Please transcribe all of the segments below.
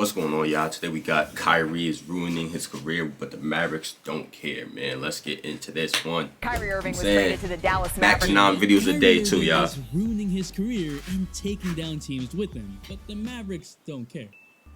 What's going on, y'all? Today we got Kyrie is ruining his career, but the Mavericks don't care, man. Let's get into this one. Kyrie Irving was traded to the Dallas Back Mavericks. to 9 videos a day too, y'all. Is ruining his career and taking down teams with him, but the Mavericks don't care.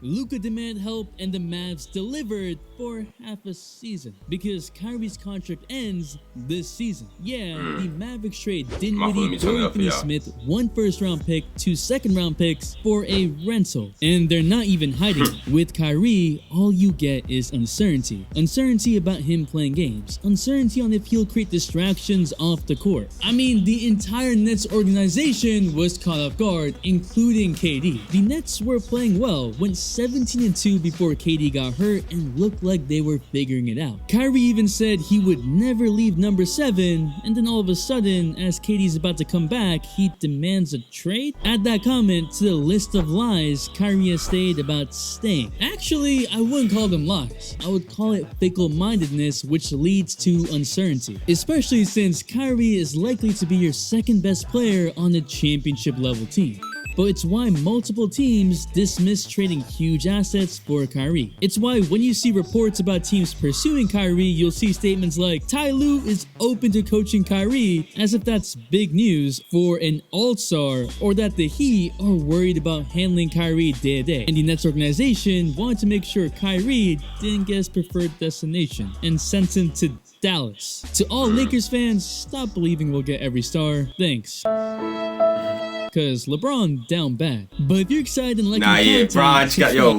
Luka demanded help and the Mavs delivered for half a season because Kyrie's contract ends this season. Yeah, the Mavericks trade Dinwiddie, Dorothy Smith, 1 first-round pick, 2 second-round picks for a rental. And they're not even hiding it. With Kyrie, all you get is uncertainty. Uncertainty about him playing games. Uncertainty on if he'll create distractions off the court. I mean, the entire Nets organization was caught off guard, including KD. The Nets were playing well, went 17-2 before KD got hurt and looked like they were figuring it out. Kyrie even said he would never leave number 7, and then all of a sudden, as KD's about to come back, he demands a trade? Add that comment to the list of lies Kyrie has stated about staying. Actually, I wouldn't call them lies. I would call it fickle-mindedness, which leads to uncertainty. Especially since Kyrie is likely to be your second best player on a championship level team. But it's why multiple teams dismiss trading huge assets for Kyrie. It's why when you see reports about teams pursuing Kyrie, you'll see statements like Ty Lue is open to coaching Kyrie, as if that's big news for an all-star, or that the Heat are worried about handling Kyrie day to day. And the Nets organization wanted to make sure Kyrie didn't get his preferred destination and sent him to Dallas. To all Lakers fans, stop believing we'll get every star. Thanks. Cause LeBron down bad. But if you're excited and liking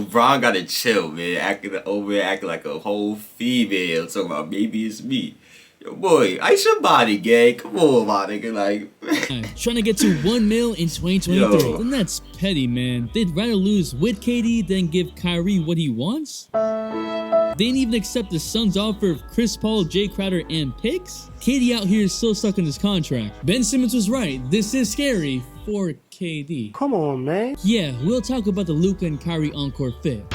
Bron gotta chill, man. Acting like a whole female. Talking about maybe it's me. Yo, boy, ice your body, gang. Come on, my nigga. Like, trying to get to 1 mil in 2023. Then that's petty, man. They'd rather lose with KD than give Kyrie what he wants? They didn't even accept the Suns' offer of Chris Paul, Jay Crowder, and picks? KD out here is still stuck in his contract. Ben Simmons was right. This is scary for KD. Come on, man. Yeah, we'll talk about the Luka and Kyrie encore fit.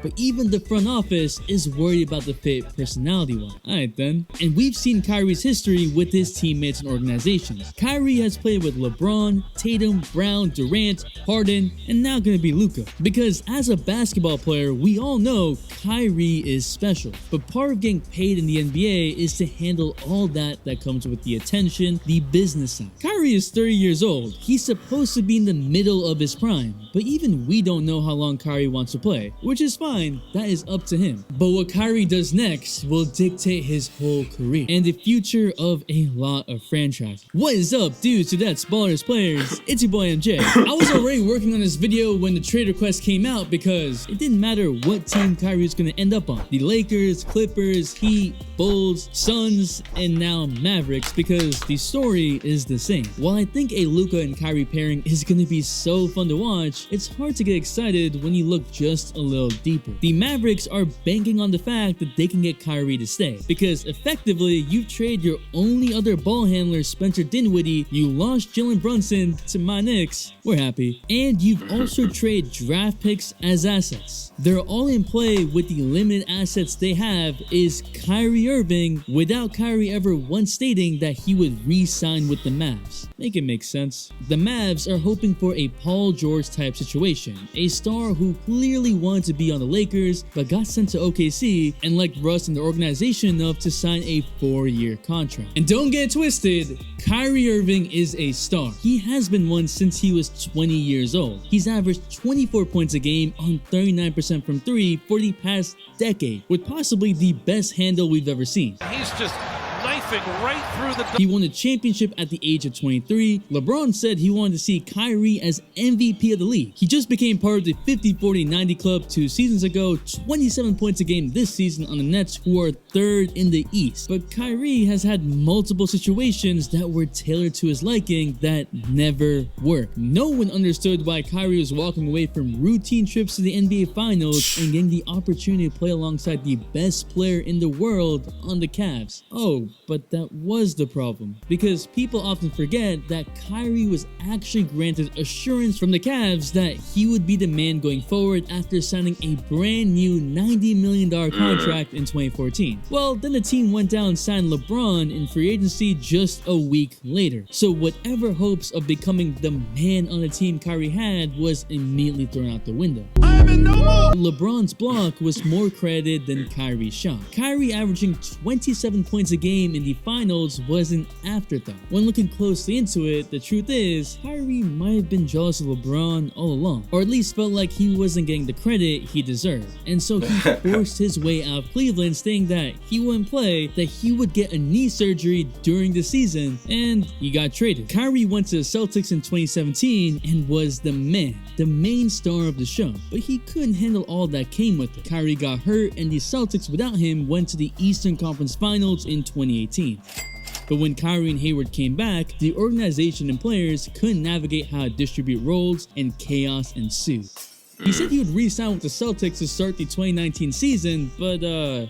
But even the front office is worried about the fit personality-wise. Alright then. And we've seen Kyrie's history with his teammates and organizations. Kyrie has played with LeBron, Tatum, Brown, Durant, Harden, and now gonna be Luka. Because as a basketball player, we all know Kyrie is special. But part of getting paid in the NBA is to handle all that comes with the attention, the business side. Kyrie is 30 years old. He's supposed to be in the middle of his prime. But even we don't know how long Kyrie wants to play, which is fine. That is up to him. But what Kyrie does next will dictate his whole career and the future of a lot of franchises. What is up, dudes, to that Ballers Players? It's your boy MJ. I was already working on this video when the trade request came out because it didn't matter what team Kyrie was going to end up on. The Lakers, Clippers, Heat, Bulls, Suns, and now Mavericks, because the story is the same. While I think a Luka and Kyrie pairing is going to be so fun to watch, it's hard to get excited when you look just a little deeper. The Mavericks are banking on the fact that they can get Kyrie to stay, because effectively you've traded your only other ball handler, Spencer Dinwiddie, you lost Jalen Brunson to my Knicks, we're happy, and you've also traded draft picks as assets. They're all in play with the limited assets they have is Kyrie Irving, without Kyrie ever once stating that he would re-sign with the Mavs. Make it make sense. The Mavs are hoping for a Paul George type situation, a star who clearly wanted to be on the Lakers but got sent to OKC and liked Russ and the organization enough to sign a 4-year contract. And don't get twisted, Kyrie Irving is a star. He has been one since he was 20 years old. He's averaged 24 points a game on 39% from 3 for the past decade, with possibly the best handle we've ever seen. He's just knifing right through the... He won a championship at the age of 23. LeBron said he wanted to see Kyrie as MVP of the league. He just became part of the 50-40-90 club 2 seasons ago, 27 points a game this season on the Nets, who are 3rd in the East. But Kyrie has had multiple situations that were tailored to his liking that never worked. No one understood why Kyrie was walking away from routine trips to the NBA Finals and getting the opportunity to play alongside the best player in the world on the Cavs. Oh, but that was the problem, because people often forget that Kyrie was actually granted assurance from the Cavs that he would be the man going forward after signing a brand new $90 million contract in 2014. Well, then the team went down and signed LeBron in free agency just a week later. So whatever hopes of becoming the man on the team Kyrie had was immediately thrown out the window. LeBron's block was more credited than Kyrie's shot. Kyrie averaging 27 points a game in the finals was an afterthought. When looking closely into it, the truth is, Kyrie might have been jealous of LeBron all along, or at least felt like he wasn't getting the credit he deserved. And so he forced his way out of Cleveland, saying that he wouldn't play, that he would get a knee surgery during the season, and he got traded. Kyrie went to the Celtics in 2017 and was the man, the main star of the show, but he couldn't handle all that came with it. Kyrie got hurt, and the Celtics without him went to the Eastern Conference Finals in 2018. But when Kyrie and Hayward came back, the organization and players couldn't navigate how to distribute roles, and chaos ensued. He said he would re-sign with the Celtics to start the 2019 season, but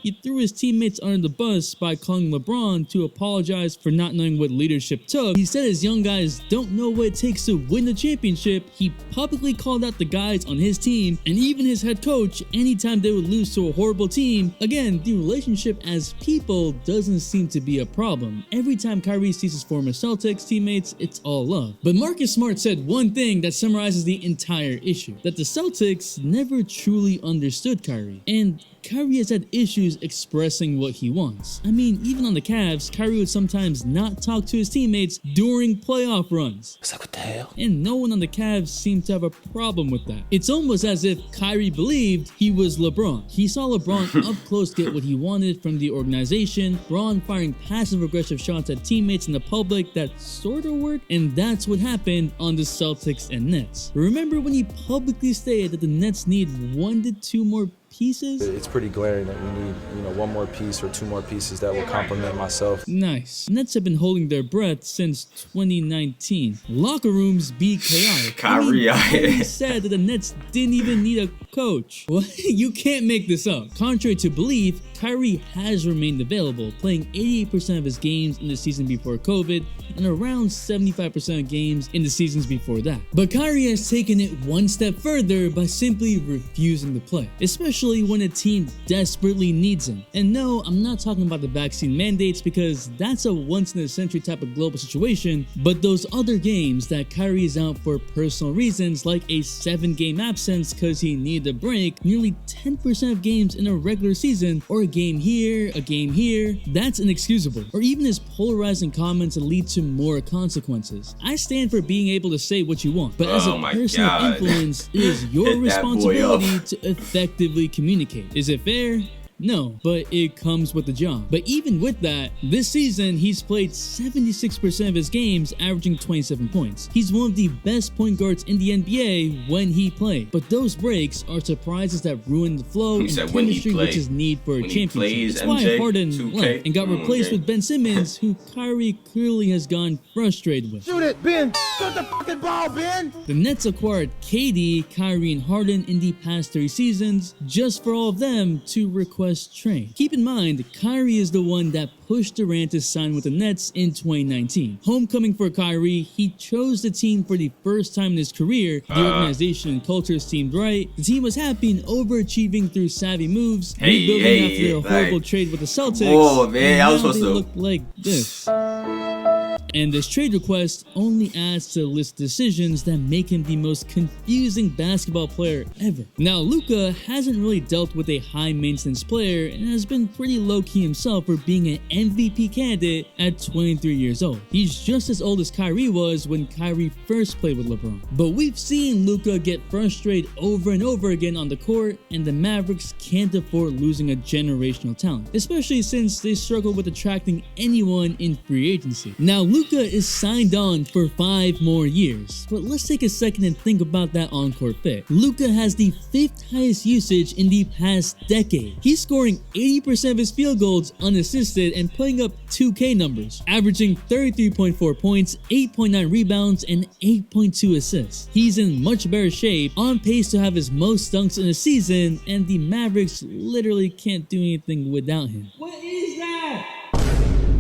he threw his teammates under the bus by calling LeBron to apologize for not knowing what leadership took. He said his young guys don't know what it takes to win the championship. He publicly called out the guys on his team and even his head coach anytime they would lose to a horrible team. Again, the relationship as people doesn't seem to be a problem. Every time Kyrie sees his former Celtics teammates, it's all love. But Marcus Smart said one thing that summarizes the entire issue, that the Celtics never truly understood Kyrie, and Kyrie has had issues expressing what he wants. I mean, even on the Cavs, Kyrie would sometimes not talk to his teammates during playoff runs. It's like, what the hell? And no one on the Cavs seemed to have a problem with that. It's almost as if Kyrie believed he was LeBron. He saw LeBron up close get what he wanted from the organization, LeBron firing passive-aggressive shots at teammates in the public that sort of worked, and that's what happened on the Celtics and Nets. Remember when he publicly stated that the Nets need 1 to 2 more pieces? It's pretty glaring that we need, 1 more piece or 2 more pieces that will complement myself. Nice. Nets have been holding their breath since 2019. Locker rooms be chaotic. Kyrie, Kyrie said that the Nets didn't even need a coach. What? You can't make this up. Contrary to belief, Kyrie has remained available, playing 88% of his games in the season before COVID and around 75% of games in the seasons before that. But Kyrie has taken it one step further by simply refusing to play, especially when a team desperately needs him. And no, I'm not talking about the vaccine mandates because that's a once-in-a-century type of global situation, but those other games that Kyrie is out for personal reasons, like a 7-game absence because he needed a break, nearly 10% of games in a regular season, or a game here, that's inexcusable. Or even his polarizing comments that lead to more consequences. I stand for being able to say what you want, but as a person of influence, it is your responsibility to effectively communicate. Is it fair? No, but it comes with the job. But even with that, this season he's played 76% of his games, averaging 27 points. He's one of the best point guards in the NBA when he played. But those breaks are surprises that ruin the flow and chemistry which is need for a championship. That's why Harden left and got replaced with Ben Simmons, who Kyrie clearly has gotten frustrated with. Shoot it, Ben! Shoot the fucking ball, Ben! The Nets acquired KD, Kyrie, and Harden in the past 3 seasons just for all of them to request trade. Keep in mind, Kyrie is the one that pushed Durant to sign with the Nets in 2019. Homecoming for Kyrie, he chose the team for the first time in his career. The organization and culture seemed right. The team was happy and overachieving through savvy moves, rebuilding after a horrible trade with the Celtics. Whoa, man, I was now supposed they to look like this. And this trade request only adds to the list of decisions that make him the most confusing basketball player ever. Now, Luka hasn't really dealt with a high-maintenance player and has been pretty low-key himself for being an MVP candidate at 23 years old. He's just as old as Kyrie was when Kyrie first played with LeBron. But we've seen Luka get frustrated over and over again on the court, and the Mavericks can't afford losing a generational talent, especially since they struggle with attracting anyone in free agency. Now, Luka is signed on for 5 more years, but let's take a second and think about that on-court fit. Luka has the 5th highest usage in the past decade. He's scoring 80% of his field goals unassisted and putting up 2K numbers, averaging 33.4 points, 8.9 rebounds, and 8.2 assists. He's in much better shape, on pace to have his most dunks in a season, and the Mavericks literally can't do anything without him. What is that?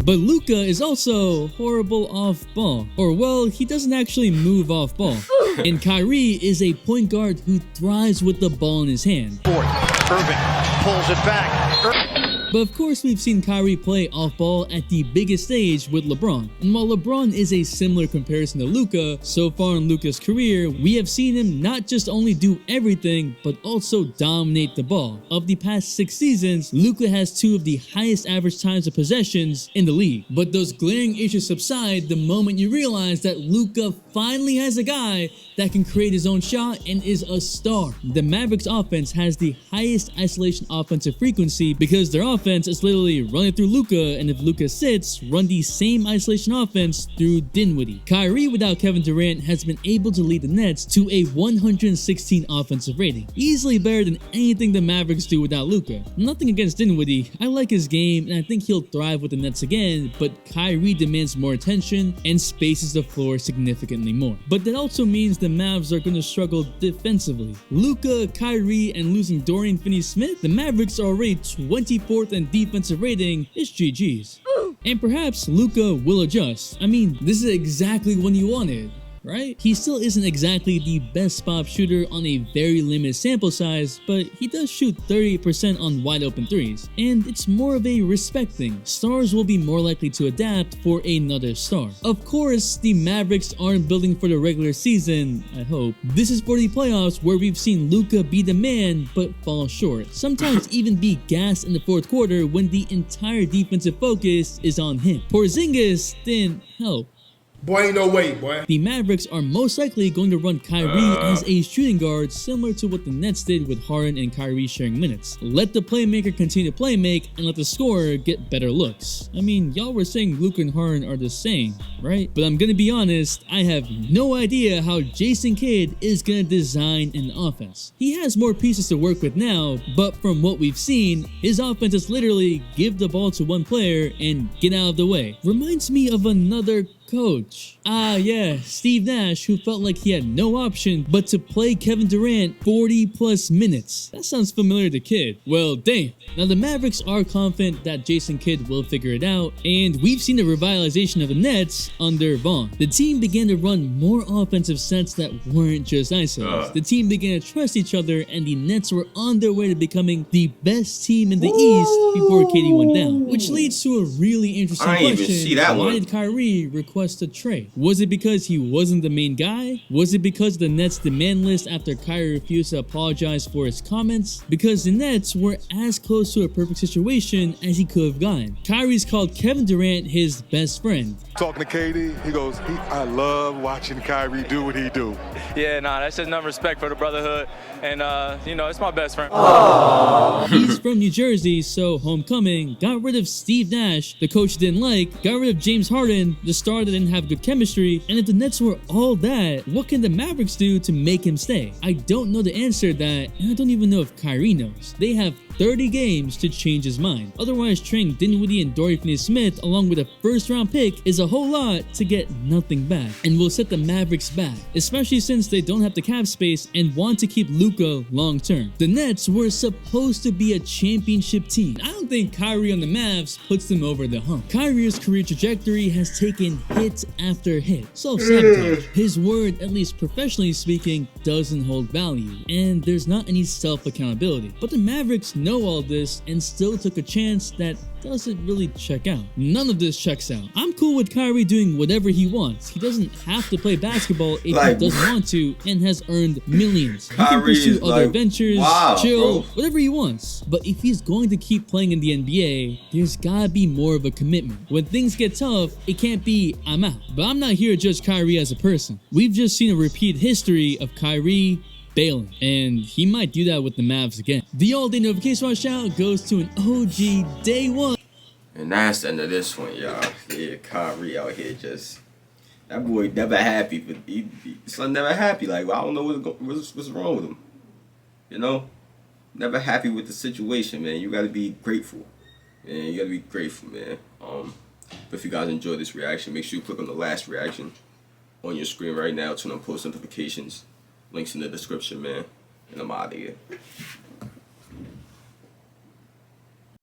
But Luka is also horrible off ball. Or well, he doesn't actually move off ball. And Kyrie is a point guard who thrives with the ball in his hand. Irving pulls it back. But of course, we've seen Kyrie play off-ball at the biggest stage with LeBron. And while LeBron is a similar comparison to Luka, so far in Luka's career, we have seen him not just only do everything, but also dominate the ball. Of the past 6 seasons, Luka has 2 of the highest average times of possessions in the league. But those glaring issues subside the moment you realize that Luka finally has a guy that can create his own shot and is a star. The Mavericks offense has the highest isolation offensive frequency because their offense is literally running through Luka, and if Luka sits, run the same isolation offense through Dinwiddie. Kyrie without Kevin Durant has been able to lead the Nets to a 116 offensive rating, easily better than anything the Mavericks do without Luka. Nothing against Dinwiddie, I like his game and I think he'll thrive with the Nets again, but Kyrie demands more attention and spaces the floor significantly more. But that also means the Mavs are going to struggle defensively. Luka, Kyrie, and losing Dorian Finney-Smith, the Mavericks are already 24th in defensive rating. It's GG's. And perhaps Luka will adjust. I mean, this is exactly what he wanted, right? He still isn't exactly the best spot shooter on a very limited sample size, but he does shoot 38% on wide open threes, and it's more of a respect thing. Stars will be more likely to adapt for another star. Of course, the Mavericks aren't building for the regular season, I hope. This is for the playoffs where we've seen Luka be the man but fall short. Sometimes even be gassed in the 4th quarter when the entire defensive focus is on him. Porzingis didn't help. Boy, ain't no way, boy. The Mavericks are most likely going to run Kyrie as a shooting guard, similar to what the Nets did with Harden and Kyrie sharing minutes. Let the playmaker continue to playmake and let the scorer get better looks. I mean, y'all were saying Luka and Harden are the same, right? But I'm gonna be honest, I have no idea how Jason Kidd is gonna design an offense. He has more pieces to work with now, but from what we've seen, his offense is literally give the ball to one player and get out of the way. Reminds me of another coach. Yeah, Steve Nash, who felt like he had no option but to play Kevin Durant 40 plus minutes. That sounds familiar to Kidd. Well, damn. Now the Mavericks are confident that Jason Kidd will figure it out, and we've seen the revitalization of the Nets under Vaughn. The team began to run more offensive sets that weren't just isos. The team began to trust each other, and the Nets were on their way to becoming the best team in the East before KD went down. Which leads to a really interesting question. Why did Kyrie request a trade? Was it because he wasn't the main guy? Was it because of the Nets' demand list after Kyrie refused to apologize for his comments? Because the Nets were as close to a perfect situation as he could have gotten. Kyrie's called Kevin Durant his best friend. Talking to KD, he goes, I love watching Kyrie do what he do. Yeah, nah, that's just enough respect for the brotherhood, and it's my best friend. He's from New Jersey, so homecoming, got rid of Steve Nash, the coach didn't like, got rid of James Harden, the star that didn't have good chemistry, and if the Nets were all that, what can the Mavericks do to make him stay? I don't know the answer to that, and I don't even know if Kyrie knows. They have 30 games to change his mind. Otherwise, trading Dinwiddie and Dorian Finney-Smith along with a first-round pick is a whole lot to get nothing back, and will set the Mavericks back, especially since they don't have the cap space and want to keep Luka long-term. The Nets were supposed to be a championship team. I don't think Kyrie on the Mavs puts them over the hump. Kyrie's career trajectory has taken hit after hit. Self-sabotage. His word, at least professionally speaking, doesn't hold value, and there's not any self-accountability. But the Mavericks know all this and still took a chance that doesn't really check out. None of this checks out. I'm cool with Kyrie doing whatever he wants. He doesn't have to play basketball if he doesn't want to and has earned millions. He can pursue other ventures, chill, whatever he wants. But if he's going to keep playing in the NBA, there's gotta be more of a commitment. When things get tough, it can't be, I'm out. But I'm not here to judge Kyrie as a person. We've just seen a repeat history of Kyrie bailing, and he might do that with the Mavs again. The all-day notification watch out goes to an OG day one. And that's the end of this one, y'all. Yeah, Kyrie out here just, that boy never happy. But he's never happy. Like, I don't know what's wrong with him. You know, never happy with the situation, man. You gotta be grateful. Man, you gotta be grateful, man. But if you guys enjoyed this reaction, make sure you click on the last reaction on your screen right now. Turn on post notifications. Links in the description, man. And I'm out of here.